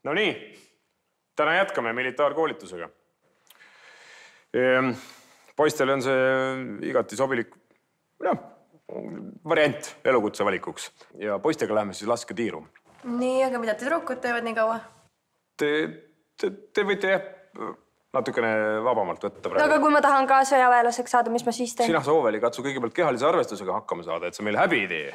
No nii, täna jätkame militaarkoolitusega. Poistele on see igati sobilik variant elukutse valikuks. Ja poistega läheme siis lasketiiru. Nii, aga mida tüdrukud teevad nii kaua? Te võite natukene vabamalt võtta praegu. No, aga kui ma tahan ka sõjaväelaseks saada, mis ma siis teen? Sina Sooveli katsu kõigepealt kehalise arvestusega hakkama saada, et see meil häbi ei tee.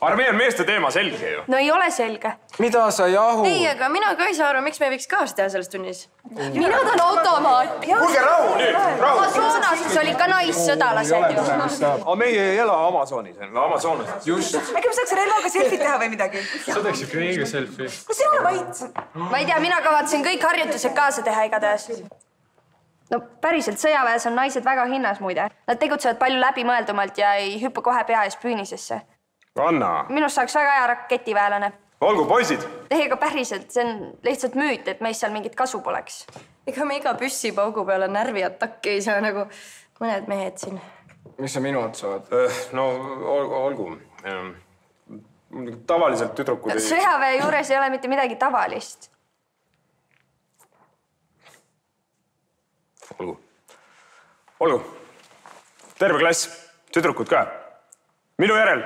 Armee on meeste teema selge ju. No ei ole selge. Mida sa jahu? Ei, aga mina ka ei saa aru, miks me võiks kaasa teha selles tunnis. Mina tahan automaat. Kuulge, rahu nüüd! Rahu! Amazonases oli ka naissõdalased ju. Aga meie ei ela Amazonis. Amazonas. Just. Äkki ma saaks relvaga selfit teha või midagi? Sa teeks ikka õige selfie. No sina ole vait. Ma ei tea, mina kavatsen kõik harjutused kaasa teha igatahes. No päriselt, sõjaväes on naised väga hinnas muide. Nad tegutsevad palju läbimõeldumalt ja ei hüppa kohe pea ees püünisesse. Anna! Minust saaks väga hea raketiväelane. Olgu, poisid! Ega päriselt, see on lihtsalt müüt, et meist seal mingit kasu poleks. Ega me iga püssipaugu peale närviatakki ei saa nagu mõned mehed siin. Mis sa minu otsa vaatad? No, olgu. Tavaliselt tüdrukud ei... Sõjaväe juures ei ole mitte midagi tavalist. Olgu. Terve klass. Tüdrukud ka. Minu järel.